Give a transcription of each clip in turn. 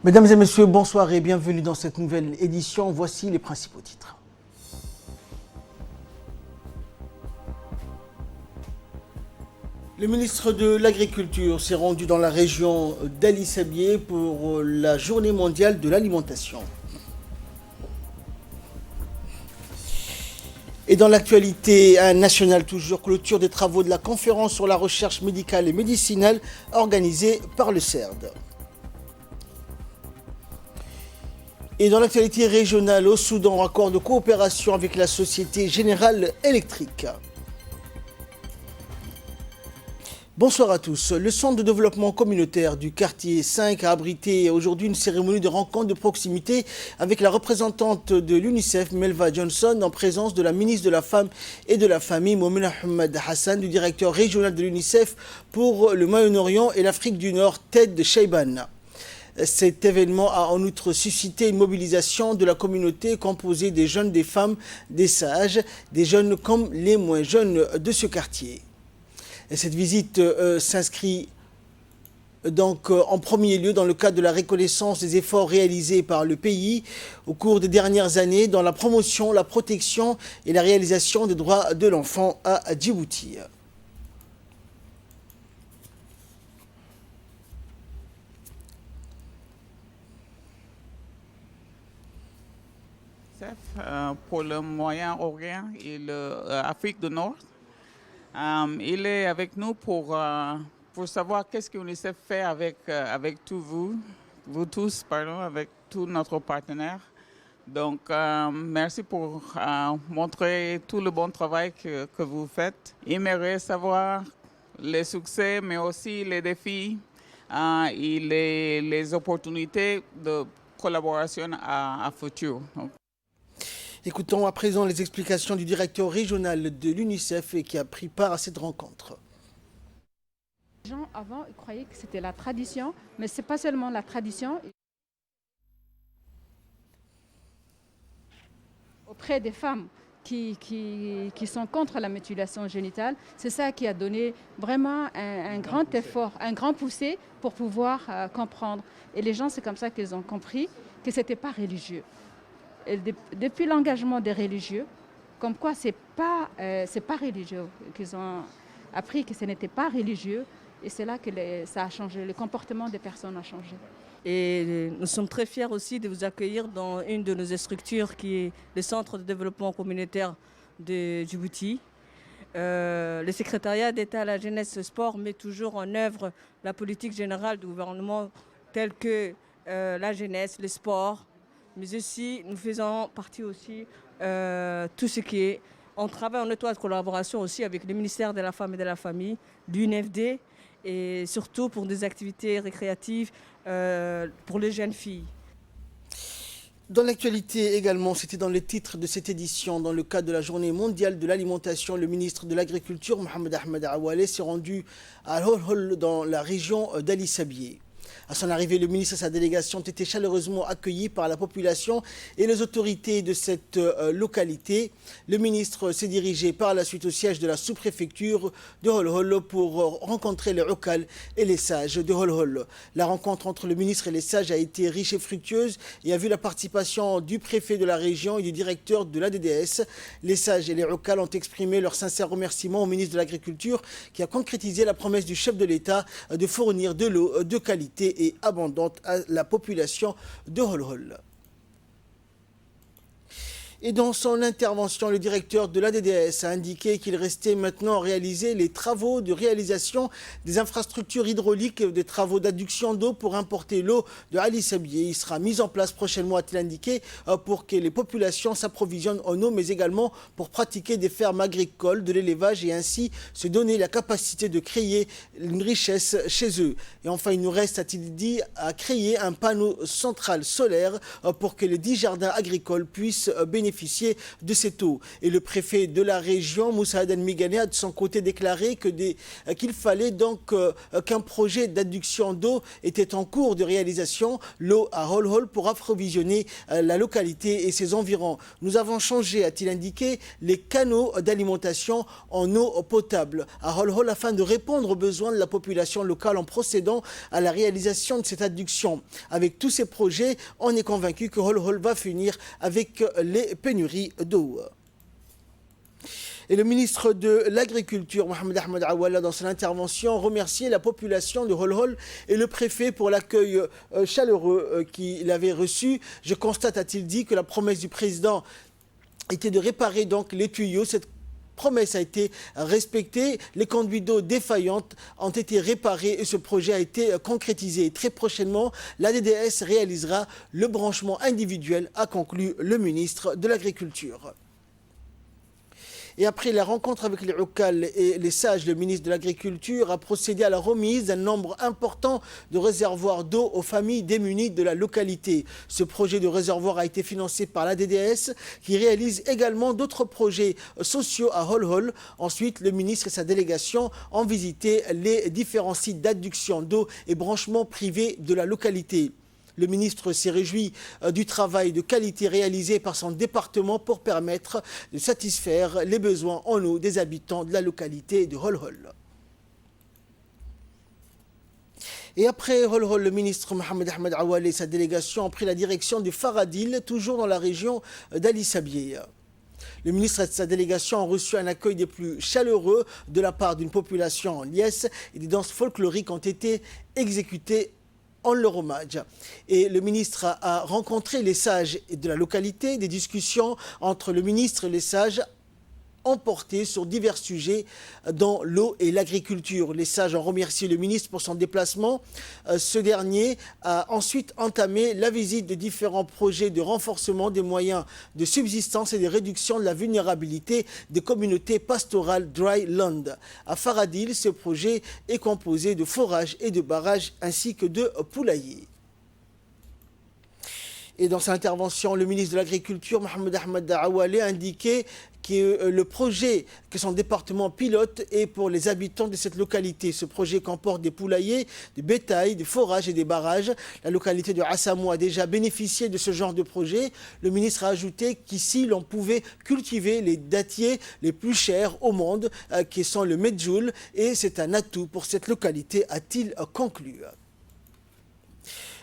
Mesdames et messieurs, bonsoir et bienvenue dans cette nouvelle édition. Voici les principaux titres. Le ministre de l'Agriculture s'est rendu dans la région d'Ali Sabié pour la Journée mondiale de l'alimentation. Et dans l'actualité nationale toujours, clôture des travaux de la conférence sur la recherche médicale et médicinale organisée par le CERD. Et dans l'actualité régionale, au Soudan, accord de coopération avec la Société Générale Électrique. Bonsoir à tous. Le centre de développement communautaire du quartier 5 a abrité aujourd'hui une cérémonie de rencontre de proximité avec la représentante de l'UNICEF, Melva Johnson, en présence de la ministre de la Femme et de la Famille, Moumena Ahmed Hassan, du directeur régional de l'UNICEF pour le Moyen-Orient et l'Afrique du Nord, Ted Sheiban. Cet événement a en outre suscité une mobilisation de la communauté composée des jeunes, des femmes, des sages, des jeunes comme les moins jeunes de ce quartier. Et cette visite s'inscrit donc en premier lieu dans le cadre de la reconnaissance des efforts réalisés par le pays au cours des dernières années dans la promotion, la protection et la réalisation des droits de l'enfant à Djibouti. Pour le Moyen-Orient et l'Afrique du Nord. Il est avec nous pour savoir qu'est-ce que l'UNICEF fait avec tous vous tous, avec tous nos partenaires. Donc, merci pour montrer tout le bon travail que vous faites. J'aimerais savoir les succès, mais aussi les défis et les opportunités de collaboration à futur. Donc, écoutons à présent les explications du directeur régional de l'UNICEF qui a pris part à cette rencontre. Les gens avant ils croyaient que c'était la tradition, mais ce n'est pas seulement la tradition. Auprès des femmes qui sont contre la mutilation génitale, c'est ça qui a donné vraiment un grand effort, un grand poussé pour pouvoir comprendre. Et les gens, c'est comme ça qu'ils ont compris que ce n'était pas religieux. Et depuis l'engagement des religieux, comme quoi c'est pas religieux, qu'ils ont appris que ce n'était pas religieux, et c'est là que ça a changé, le comportement des personnes a changé. Et nous sommes très fiers aussi de vous accueillir dans une de nos structures qui est le Centre de développement communautaire de Djibouti. Le secrétariat d'État à la jeunesse et au sport met toujours en œuvre la politique générale du gouvernement telle que la jeunesse, le sport, mais aussi nous faisons partie aussi tout ce qui est, on travaille en étroite collaboration aussi avec le ministère de la Femme et de la Famille, l'UNFD, et surtout pour des activités récréatives pour les jeunes filles. Dans l'actualité également, c'était dans les titres de cette édition, dans le cadre de la Journée mondiale de l'alimentation, le ministre de l'Agriculture, Mohamed Ahmed Awale, s'est rendu à Holhol dans la région d'Ali Sabié. À son arrivée, le ministre et sa délégation ont été chaleureusement accueillis par la population et les autorités de cette localité. Le ministre s'est dirigé par la suite au siège de la sous-préfecture de Holhol pour rencontrer les Oukal et les sages de Holhol. La rencontre entre le ministre et les sages a été riche et fructueuse et a vu la participation du préfet de la région et du directeur de l'ADDS. Les sages et les Oukal ont exprimé leur sincère remerciement au ministre de l'Agriculture qui a concrétisé la promesse du chef de l'État de fournir de l'eau de qualité et abondante à la population de Holhol. Et dans son intervention, le directeur de l'ADDS a indiqué qu'il restait maintenant à réaliser les travaux de réalisation des infrastructures hydrauliques, des travaux d'adduction d'eau pour importer l'eau de Ali Sabié. Il sera mis en place prochainement, a-t-il indiqué, pour que les populations s'approvisionnent en eau, mais également pour pratiquer des fermes agricoles, de l'élevage et ainsi se donner la capacité de créer une richesse chez eux. Et enfin, il nous reste, a-t-il dit, à créer un panneau central solaire pour que les 10 jardins agricoles puissent bénéficier bénéficier de cette eau. Et le préfet de la région, Moussa Adan Migane, a de son côté déclaré qu'il fallait donc qu'un projet d'adduction d'eau était en cours de réalisation, l'eau à Hol-Hol, pour approvisionner la localité et ses environs. Nous avons changé, a-t-il indiqué, les canaux d'alimentation en eau potable à Hol-Hol afin de répondre aux besoins de la population locale en procédant à la réalisation de cette adduction. Avec tous ces projets, on est convaincu que Hol-Hol va finir avec les pénuries d'eau. Et le ministre de l'Agriculture, Mohamed Ahmed Awala, dans son intervention, remerciait la population de Hol-Hol et le préfet pour l'accueil chaleureux qu'il avait reçu. Je constate, a-t-il dit, que la promesse du président était de réparer donc les tuyaux. Cette promesse a été respectée. Les conduits d'eau défaillantes ont été réparés et ce projet a été concrétisé. Et très prochainement, la DDS réalisera le branchement individuel, a conclu le ministre de l'Agriculture. Et après la rencontre avec les Oukal et les sages, le ministre de l'Agriculture a procédé à la remise d'un nombre important de réservoirs d'eau aux familles démunies de la localité. Ce projet de réservoir a été financé par la DDS qui réalise également d'autres projets sociaux à Hol-Hol. Ensuite, le ministre et sa délégation ont visité les différents sites d'adduction d'eau et branchements privés de la localité. Le ministre s'est réjoui du travail de qualité réalisé par son département pour permettre de satisfaire les besoins en eau des habitants de la localité de Hol-Hol. Et après Hol-Hol, le ministre Mohamed Ahmed Awale et sa délégation ont pris la direction de Faradil, toujours dans la région d'Ali Sabieh. Le ministre et sa délégation ont reçu un accueil des plus chaleureux de la part d'une population en liesse et des danses folkloriques ont été exécutées en leur hommage. Et le ministre a rencontré les sages de la localité. Des discussions entre le ministre et les sages ont porté sur divers sujets dans l'eau et l'agriculture. Les sages ont remercié le ministre pour son déplacement. Ce dernier a ensuite entamé la visite de différents projets de renforcement des moyens de subsistance et de réduction de la vulnérabilité des communautés pastorales dry land. À Faradil, ce projet est composé de forages et de barrages ainsi que de poulaillers. Et dans sa intervention, le ministre de l'Agriculture, Mohamed Ahmed Awale, a indiqué que le projet que son département pilote est pour les habitants de cette localité. Ce projet comporte des poulaillers, des bétails, des forages et des barrages. La localité de Assamou a déjà bénéficié de ce genre de projet. Le ministre a ajouté qu'ici, l'on pouvait cultiver les dattiers les plus chers au monde, qui sont le medjoul, et c'est un atout pour cette localité, a-t-il conclu.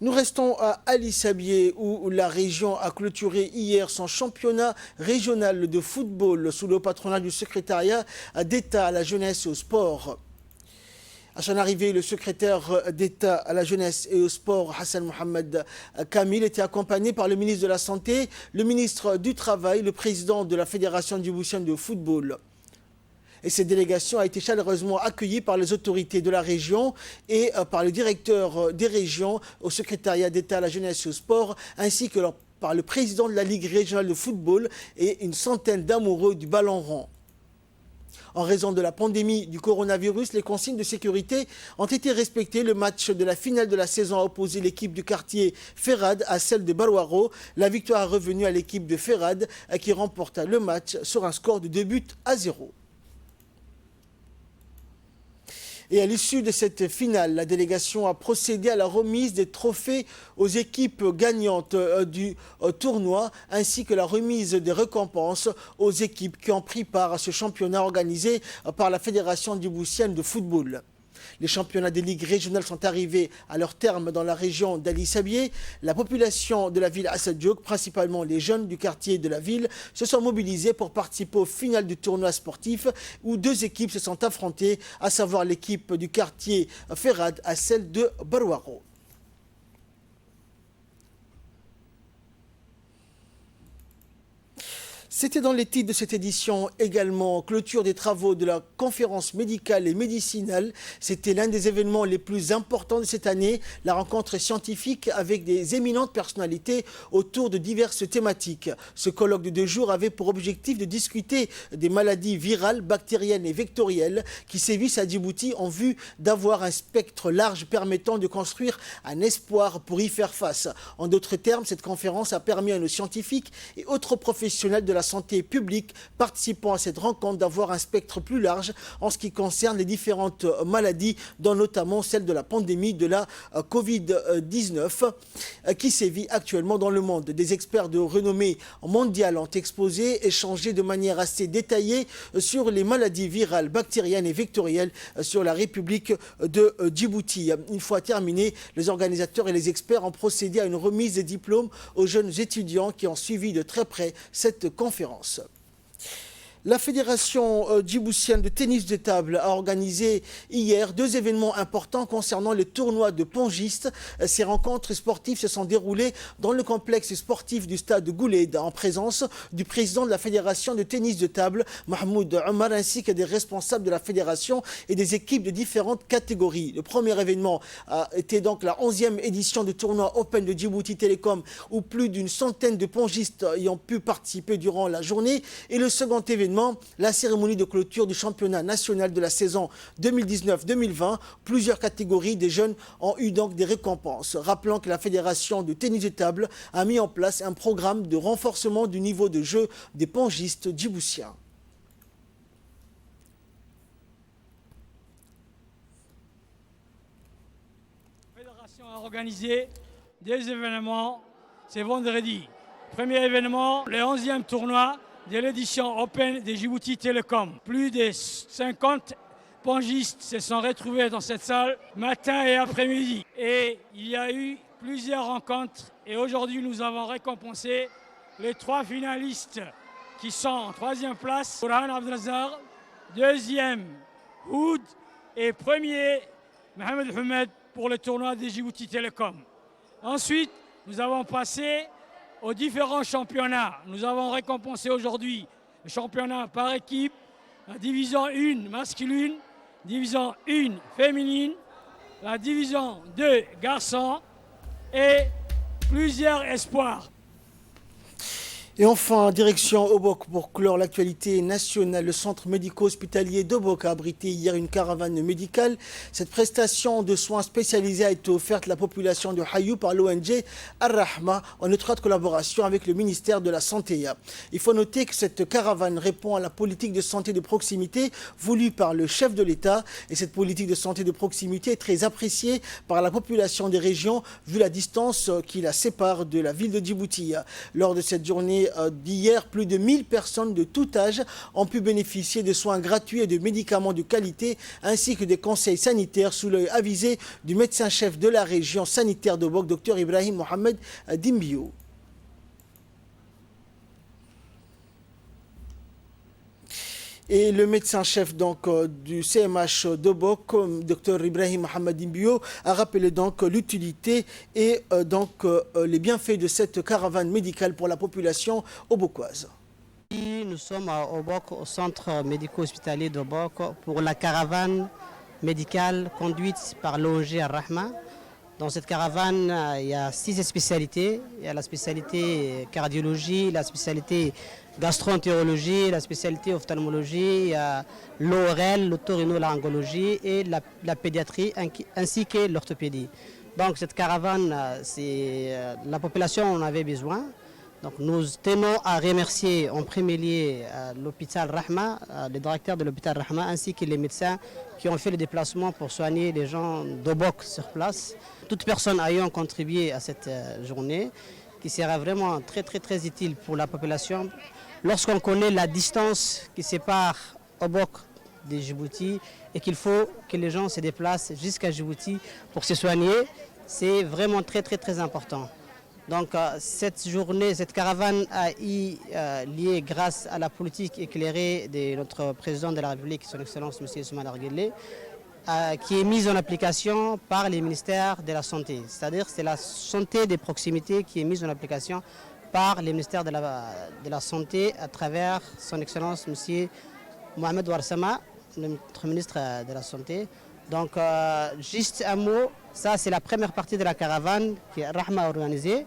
Nous restons à Ali Sabieh où la région a clôturé hier son championnat régional de football sous le patronat du secrétariat d'État à la jeunesse et au sport. À son arrivée, le secrétaire d'État à la jeunesse et au sport, Hassan Mohamed Kamil, était accompagné par le ministre de la Santé, le ministre du Travail, le président de la Fédération djiboutienne de football. Et cette délégation a été chaleureusement accueillie par les autorités de la région et par le directeur des régions au secrétariat d'État à la jeunesse et au sport, ainsi que par le président de la Ligue régionale de football et une centaine d'amoureux du ballon rond. En raison de la pandémie du coronavirus, les consignes de sécurité ont été respectées. Le match de la finale de la saison a opposé l'équipe du quartier Ferrad à celle de Barouaro. La victoire est revenue à l'équipe de Ferrad qui remporta le match sur un score de 2-0. Et à l'issue de cette finale, la délégation a procédé à la remise des trophées aux équipes gagnantes du tournoi, ainsi que la remise des récompenses aux équipes qui ont pris part à ce championnat organisé par la Fédération djiboutienne de football. Les championnats des ligues régionales sont arrivés à leur terme dans la région d'Ali Sabieh. La population de la ville Assadjouk, principalement les jeunes du quartier de la ville, se sont mobilisés pour participer au final du tournoi sportif où deux équipes se sont affrontées, à savoir l'équipe du quartier Ferrad à celle de Barouaro. C'était dans les titres de cette édition également clôture des travaux de la conférence médicale et médicinale. C'était l'un des événements les plus importants de cette année, la rencontre scientifique avec des éminentes personnalités autour de diverses thématiques. Ce colloque de 2 jours avait pour objectif de discuter des maladies virales, bactériennes et vectorielles qui sévissent à Djibouti en vue d'avoir un spectre large permettant de construire un espoir pour y faire face. En d'autres termes, cette conférence a permis à nos scientifiques et autres professionnels de la santé publique participant à cette rencontre d'avoir un spectre plus large en ce qui concerne les différentes maladies, dont notamment celle de la pandémie de la Covid-19 qui sévit actuellement dans le monde. Des experts de renommée mondiale ont exposé, échangé de manière assez détaillée sur les maladies virales, bactériennes et vectorielles sur la République de Djibouti. Une fois terminé, les organisateurs et les experts ont procédé à une remise des diplômes aux jeunes étudiants qui ont suivi de très près cette conférence. La Fédération djiboutienne de tennis de table a organisé hier 2 événements importants concernant les tournois de pongistes. Ces rencontres sportives se sont déroulées dans le complexe sportif du stade de Gouled en présence du président de la Fédération de tennis de table, Mahmoud Omar, ainsi que des responsables de la Fédération et des équipes de différentes catégories. Le premier événement était donc la 11e édition du tournoi Open de Djibouti Telecom où plus d'une centaine de pongistes y ont pu participer durant la journée. Et le second événement, la cérémonie de clôture du championnat national de la saison 2019-2020. Plusieurs catégories des jeunes ont eu donc des récompenses. Rappelant que la Fédération de tennis de table a mis en place un programme de renforcement du niveau de jeu des pongistes djiboutiens. La Fédération a organisé des événements, c'est vendredi. Premier événement, le 11e tournoi de l'édition Open de Djibouti Telecom. Plus de 50 pongistes se sont retrouvés dans cette salle matin et après-midi. Et il y a eu plusieurs rencontres et aujourd'hui nous avons récompensé les 3 finalistes qui sont en 3e place. Burhan Abdelazar, 2e Houd et 1er Mohamed Hamed pour le tournoi de Djibouti Telecom. Ensuite, nous avons passé aux différents championnats. Nous avons récompensé aujourd'hui le championnat par équipe, la division 1 masculine, division 1 féminine, la division 2 garçons et plusieurs espoirs. Et enfin, direction Obok pour clore l'actualité nationale. Le centre médico-hospitalier d'Obok a abrité hier une caravane médicale. Cette prestation de soins spécialisés a été offerte à la population de Hayou par l'ONG Ar-Rahma en étroite collaboration avec le ministère de la Santé. Il faut noter que cette caravane répond à la politique de santé de proximité voulue par le chef de l'État. Et cette politique de santé de proximité est très appréciée par la population des régions vu la distance qui la sépare de la ville de Djibouti. Lors de cette journée d'hier, plus de 1000 personnes de tout âge ont pu bénéficier de soins gratuits et de médicaments de qualité ainsi que des conseils sanitaires sous l'œil avisé du médecin-chef de la région sanitaire de Bok, Dr Ibrahim Mohamed Dimbio. Et le médecin-chef du CMH de Bok, Dr Ibrahim Mohamed Dimbio, a rappelé donc l'utilité et les bienfaits de cette caravane médicale pour la population obokoise. Nous sommes à Obok, au centre médico-hospitalier d'Obok, pour la caravane médicale conduite par l'ONG Ar-Rahma. Dans cette caravane, il y a 6 spécialités. Il y a la spécialité cardiologie, la spécialité gastroentérologie, la spécialité ophtalmologie, il y a l'ORL, l'otorhinolaryngologie et la pédiatrie ainsi que l'orthopédie. Donc cette caravane, la population en avait besoin. Donc nous tenons à remercier en premier lieu l'hôpital Rahma, le directeur de l'hôpital Rahma ainsi que les médecins qui ont fait le déplacement pour soigner les gens d'Obok sur place. Toute personne ayant contribué à cette journée qui sera vraiment très utile pour la population. Lorsqu'on connaît la distance qui sépare Obok de Djibouti et qu'il faut que les gens se déplacent jusqu'à Djibouti pour se soigner, c'est vraiment très important. Donc cette journée, cette caravane a eu lieu grâce à la politique éclairée de notre président de la République, son Excellence M. Soumaïla Arguellé, qui est mise en application par les ministères de la Santé. C'est-à-dire que c'est la santé de proximité qui est mise en application par le ministère de la Santé à travers son Excellence M. Mohamed Ouarsama, notre ministre de la Santé. Donc, juste un mot, ça c'est la première partie de la caravane que Rahma a organisée.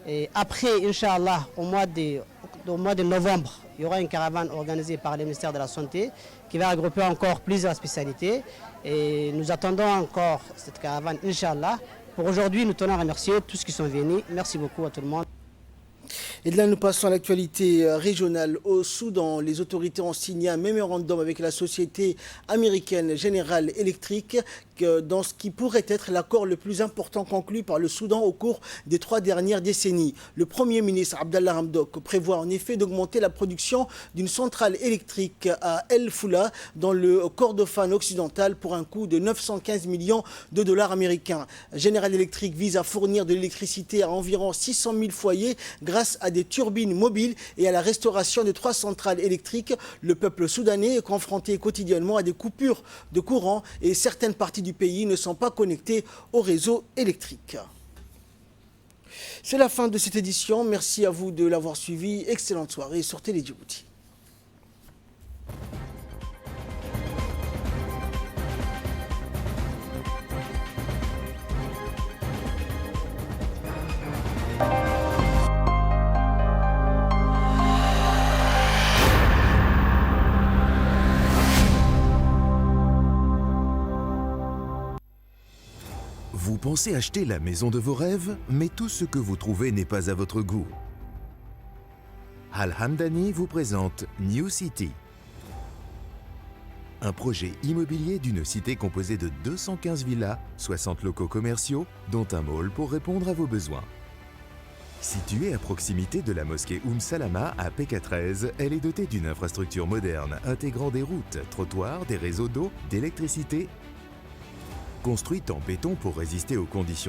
Et après, Inch'Allah, au mois de novembre, il y aura une caravane organisée par le ministère de la Santé qui va regrouper encore plusieurs spécialités. Et nous attendons encore cette caravane, Inch'Allah. Pour aujourd'hui, nous tenons à remercier tous ceux qui sont venus. Merci beaucoup à tout le monde. Et de là, nous passons à l'actualité régionale. Au Soudan, les autorités ont signé un mémorandum avec la société américaine General Electric dans ce qui pourrait être l'accord le plus important conclu par le Soudan au cours des 3 dernières décennies. Le Premier ministre Abdallah Hamdok prévoit en effet d'augmenter la production d'une centrale électrique à El Foula dans le Kordofan occidental pour un coût de 915 millions de dollars américains. General Electric vise à fournir de l'électricité à environ 600 000 foyers grâce à des turbines mobiles et à la restauration de 3 centrales électriques. Le peuple soudanais est confronté quotidiennement à des coupures de courant et certaines parties du pays ne sont pas connectées au réseau électrique. C'est la fin de cette édition. Merci à vous de l'avoir suivi. Excellente soirée sur Télé Djibouti. Vous pensez acheter la maison de vos rêves, mais tout ce que vous trouvez n'est pas à votre goût. Al Hamdani vous présente New City. Un projet immobilier d'une cité composée de 215 villas, 60 locaux commerciaux, dont un mall pour répondre à vos besoins. Située à proximité de la mosquée Salama à PK13, elle est dotée d'une infrastructure moderne intégrant des routes, trottoirs, des réseaux d'eau, d'électricité. Construite en béton pour résister aux conditions